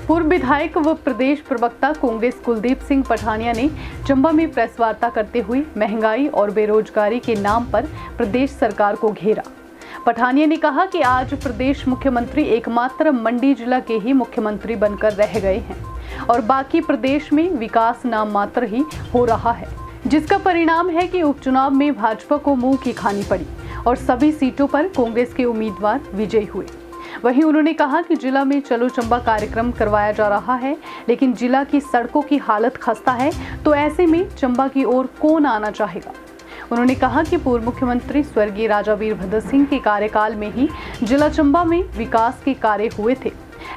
पूर्व विधायक व प्रदेश प्रवक्ता कांग्रेस कुलदीप सिंह पठानिया ने चंबा में प्रेस वार्ता करते हुए महंगाई और बेरोजगारी के नाम पर प्रदेश सरकार को घेरा। पठानिया ने कहा कि आज प्रदेश मुख्यमंत्री एकमात्र मंडी जिला के ही मुख्यमंत्री बनकर रह गए हैं और बाकी प्रदेश में विकास नाम मात्र ही हो रहा है, जिसका परिणाम है कि उपचुनाव में भाजपा को मुंह की खानी पड़ी और सभी सीटों पर कांग्रेस के उम्मीदवार विजयी हुए। वहीं उन्होंने कहा कि जिला में चलो चंबा कार्यक्रम करवाया जा रहा है, लेकिन जिला की सड़कों की हालत खस्ता है, तो ऐसे में चंबा की ओर कौन आना चाहेगा। उन्होंने कहा कि पूर्व मुख्यमंत्री स्वर्गीय राजा वीरभद्र सिंह के कार्यकाल में ही जिला चंबा में विकास के कार्य हुए थे,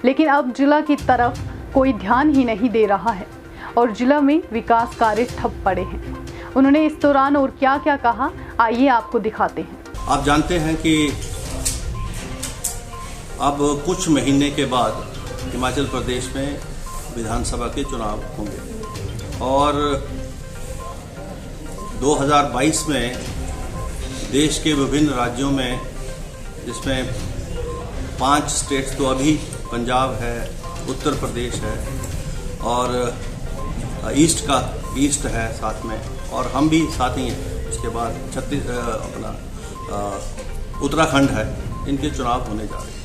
लेकिन अब जिला की तरफ कोई ध्यान ही नहीं दे रहा है और जिला में विकास कार्य ठप पड़े हैं। उन्होंने इस दौरान और क्या क्या कहा, आइए आपको दिखाते हैं। आप जानते हैं कि अब कुछ महीने के बाद हिमाचल प्रदेश में विधानसभा के चुनाव होंगे और 2022 में देश के विभिन्न राज्यों में, जिसमें 5 स्टेट्स तो अभी पंजाब है, उत्तर प्रदेश है और ईस्ट है साथ में, और हम भी साथ ही हैं। उसके बाद उत्तराखंड है, इनके चुनाव होने जा रहे हैं।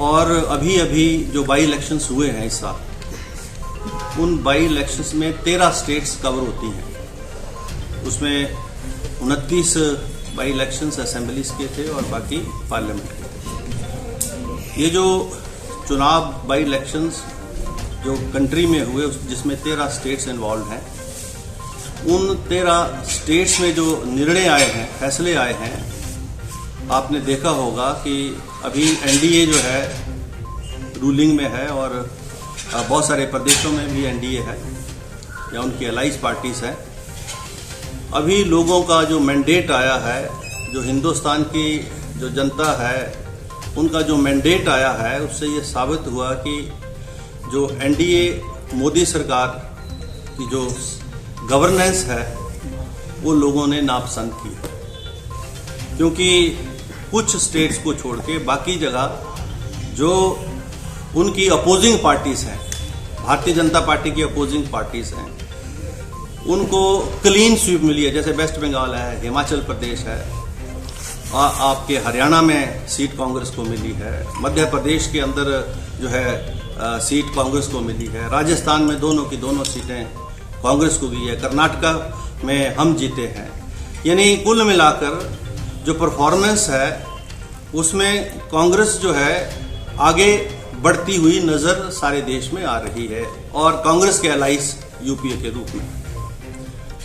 और अभी जो बाई इलेक्शंस हुए हैं इस साल, उन बाई इलेक्शंस में 13 स्टेट्स कवर होती हैं। उसमें 29 बाई इलेक्शंस असेंबलीज के थे और बाकी पार्लियामेंट के थे। ये जो चुनाव बाई इलेक्शंस जो कंट्री में हुए, जिसमें 13 स्टेट्स इन्वॉल्व हैं, उन 13 स्टेट्स में जो निर्णय आए हैं, फैसले आए हैं, आपने देखा होगा कि अभी एनडीए जो है रूलिंग में है और बहुत सारे प्रदेशों में भी एनडीए है या उनकी अलाइज पार्टीज है। अभी लोगों का जो मैंडेट आया है, जो हिंदुस्तान की जो जनता है, उनका जो मैंडेट आया है, उससे ये साबित हुआ कि जो एनडीए मोदी सरकार की जो गवर्नेंस है वो लोगों ने नापसंद की, क्योंकि कुछ स्टेट्स को छोड़ के बाकी जगह जो उनकी अपोजिंग पार्टीज हैं, भारतीय जनता पार्टी की अपोजिंग पार्टीज हैं, उनको क्लीन स्वीप मिली है। जैसे वेस्ट बंगाल है, हिमाचल प्रदेश है, आपके हरियाणा में सीट कांग्रेस को मिली है, मध्य प्रदेश के अंदर जो है सीट कांग्रेस को मिली है, राजस्थान में दोनों की दोनों सीटें कांग्रेस को गई है, कर्नाटक में हम जीते हैं। यानी कुल मिलाकर जो परफॉर्मेंस है उसमें कांग्रेस जो है आगे बढ़ती हुई नजर सारे देश में आ रही है और कांग्रेस के अलाइज यूपीए के रूप में।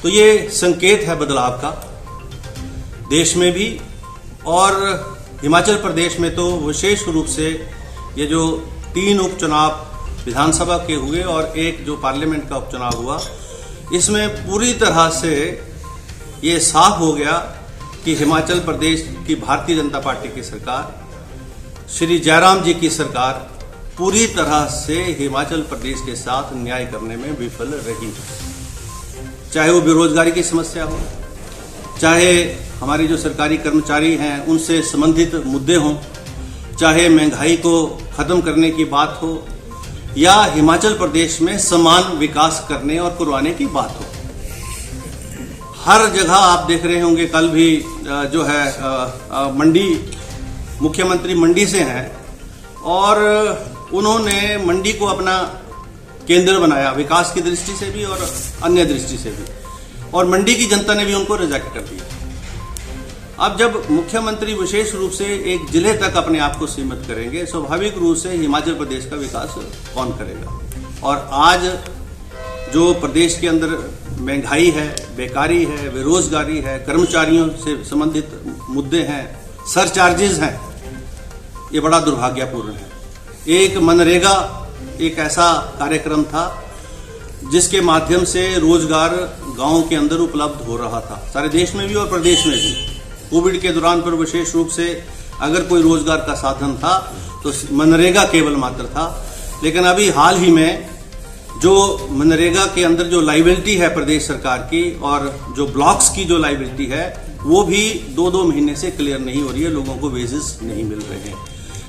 तो ये संकेत है बदलाव का देश में भी, और हिमाचल प्रदेश में तो विशेष रूप से ये जो 3 उपचुनाव विधानसभा के हुए और एक जो पार्लियामेंट का उपचुनाव हुआ, इसमें पूरी तरह से ये साफ हो गया कि हिमाचल प्रदेश की भारतीय जनता पार्टी की सरकार, श्री जयराम जी की सरकार, पूरी तरह से हिमाचल प्रदेश के साथ न्याय करने में विफल रही। चाहे वो बेरोजगारी की समस्या हो, चाहे हमारी जो सरकारी कर्मचारी हैं उनसे संबंधित मुद्दे हों, चाहे महंगाई को खत्म करने की बात हो, या हिमाचल प्रदेश में समान विकास करने और करवाने की बात हो। हर जगह आप देख रहे होंगे, कल भी जो है मंडी, मुख्यमंत्री मंडी से हैं और उन्होंने मंडी को अपना केंद्र बनाया, विकास की दृष्टि से भी और अन्य दृष्टि से भी, और मंडी की जनता ने भी उनको रिजेक्ट कर दिया। अब जब मुख्यमंत्री विशेष रूप से एक जिले तक अपने आप को सीमित करेंगे, स्वाभाविक रूप से हिमाचल प्रदेश का विकास कौन करेगा। और आज जो प्रदेश के अंदर महंगाई है, बेकारी है, बेरोजगारी है, कर्मचारियों से संबंधित मुद्दे हैं, सरचार्जेस हैं, ये बड़ा दुर्भाग्यपूर्ण है। एक मनरेगा एक ऐसा कार्यक्रम था जिसके माध्यम से रोजगार गांवों के अंदर उपलब्ध हो रहा था, सारे देश में भी और प्रदेश में भी। कोविड के दौरान पर विशेष रूप से अगर कोई रोजगार का साधन था तो मनरेगा केवल मात्र था। लेकिन अभी हाल ही में जो मनरेगा के अंदर जो लायबिलिटी है प्रदेश सरकार की और जो ब्लॉक्स की जो लायबिलिटी है, वो भी 2-2 महीने से क्लियर नहीं हो रही है। लोगों को वेजेस नहीं मिल रहे हैं,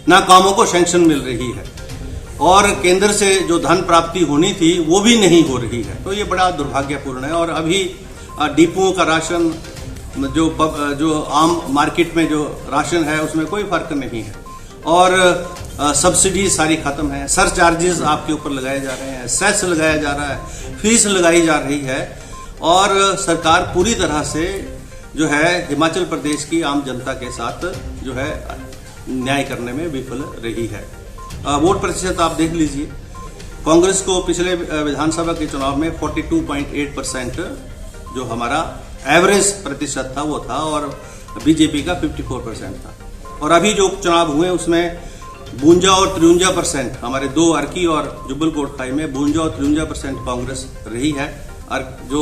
ना कामों को सैंक्शन मिल रही है। और केंद्र से जो धन प्राप्ति होनी थी वो भी नहीं हो रही है। तो ये बड़ा दुर्भाग्यपूर्ण है। और अभी डिपुओं का राशन जो आम मार्केट में जो राशन है उसमें कोई फर्क नहीं है, और सब्सिडी सारी खत्म है, सर चार्जेस आपके ऊपर लगाए जा रहे हैं, सेस लगाया जा रहा है, फीस लगाई जा रही है, और सरकार पूरी तरह से जो है हिमाचल प्रदेश की आम जनता के साथ जो है न्याय करने में विफल रही है। वोट प्रतिशत आप देख लीजिए, कांग्रेस को पिछले विधानसभा के चुनाव में 42.8% जो हमारा एवरेज प्रतिशत था वो था, और बीजेपी का 54% था। और अभी जो चुनाव हुए उसमें 52 और 53% हमारे दो अर्की और जुब्बल कोटखाई में 52 और 53% कांग्रेस रही है। जो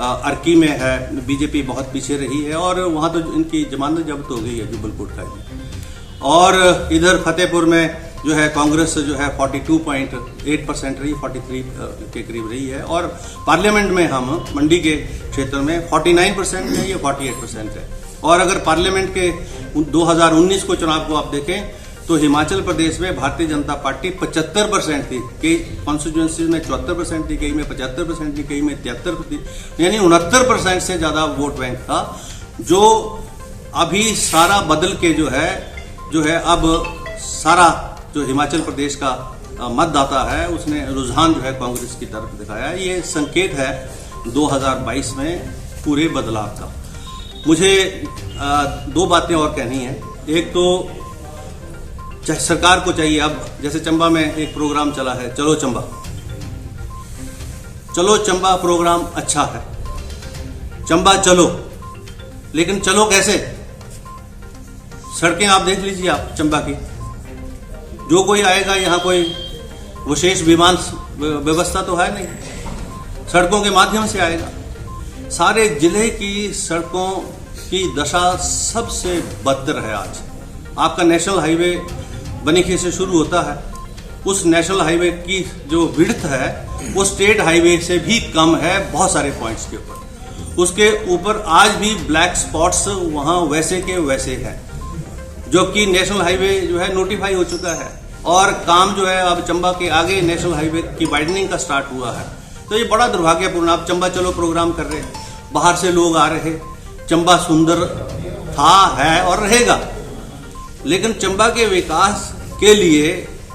अर्की में है बीजेपी बहुत पीछे रही है, और वहां तो इनकी जमानत जब्त हो गई है जुब्बल कोटखाई में। और इधर फतेहपुर में जो है कांग्रेस जो है 42.8% रही, 43 के करीब रही है। और पार्लियामेंट में हम मंडी के क्षेत्र में 49% है, ये 48% है। और अगर पार्लियामेंट के 2019 को चुनाव को आप देखें तो हिमाचल प्रदेश में भारतीय जनता पार्टी 75% थी, कई कॉन्स्टिट्यूएंसीज में 74% थी, कई में 75% थी, कई में 73% थी, यानी 69% से ज्यादा वोट बैंक था, जो अभी सारा बदल के जो है अब सारा जो हिमाचल प्रदेश का मतदाता है उसने रुझान जो है कांग्रेस की तरफ दिखाया। ये संकेत है 2022 में पूरे बदलाव का। मुझे दो बातें और कहनी है। एक तो सरकार को चाहिए, अब जैसे चंबा में एक प्रोग्राम चला है चलो चंबा, चलो चंबा प्रोग्राम अच्छा है, चंबा चलो, लेकिन चलो कैसे? सड़कें आप देख लीजिए आप चंबा की, जो कोई आएगा यहाँ कोई विशेष विमान व्यवस्था तो है नहीं, सड़कों के माध्यम से आएगा। सारे जिले की सड़कों की दशा सबसे बदतर है आज। आपका नेशनल हाईवे बनीखेत से शुरू होता है, उस नेशनल हाईवे की जो विड्थ है वो स्टेट हाईवे से भी कम है बहुत सारे पॉइंट्स के ऊपर। उसके ऊपर आज भी ब्लैक स्पॉट्स वहां वैसे के वैसे हैं, जो कि नेशनल हाईवे जो है नोटिफाई हो चुका है, और काम जो है अब चंबा के आगे नेशनल हाईवे की वाइडनिंग का स्टार्ट हुआ है। तो ये बड़ा दुर्भाग्यपूर्ण। आप चंबा चलो प्रोग्राम कर रहे, बाहर से लोग आ रहे, चंबा सुंदर था, है और रहेगा, लेकिन चंबा के विकास के लिए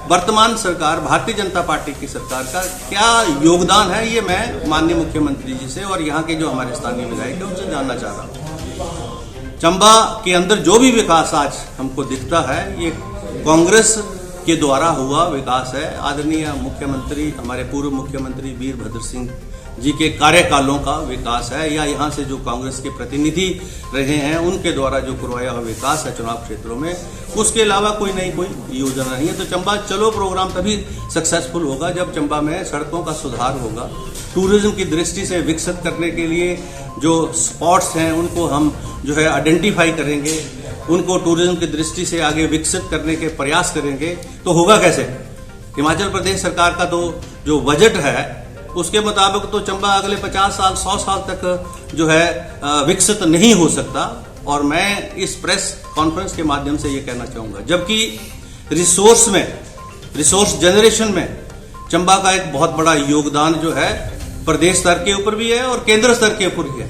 वर्तमान सरकार भारतीय जनता पार्टी की सरकार का क्या योगदान है, ये मैं माननीय मुख्यमंत्री जी से और यहाँ के जो हमारे स्थानीय विधायक हैं उनसे जानना चाह रहा हूँ। चंबा के अंदर जो भी विकास आज हमको दिखता है ये कांग्रेस के द्वारा हुआ विकास है। आदरणीय मुख्यमंत्री, हमारे पूर्व मुख्यमंत्री वीरभद्र सिंह जी के कार्यकालों का विकास है, या यहाँ से जो कांग्रेस के प्रतिनिधि रहे हैं उनके द्वारा जो करवाया हुआ विकास है चुनाव क्षेत्रों में, उसके अलावा कोई योजना नहीं है। तो चंबा चलो प्रोग्राम तभी सक्सेसफुल होगा जब चंबा में सड़कों का सुधार होगा। टूरिज्म की दृष्टि से विकसित करने के लिए जो स्पॉट्स हैं उनको हम जो है आइडेंटिफाई करेंगे, उनको टूरिज्म की दृष्टि से आगे विकसित करने के प्रयास करेंगे। तो होगा कैसे? हिमाचल प्रदेश सरकार का तो जो बजट है उसके मुताबिक तो चंबा अगले 50 साल 100 साल तक जो है विकसित नहीं हो सकता। और मैं इस प्रेस कॉन्फ्रेंस के माध्यम से ये कहना चाहूंगा, जबकि रिसोर्स जनरेशन में चंबा का एक बहुत बड़ा योगदान जो है प्रदेश स्तर के ऊपर भी है और केंद्र स्तर के ऊपर भी है।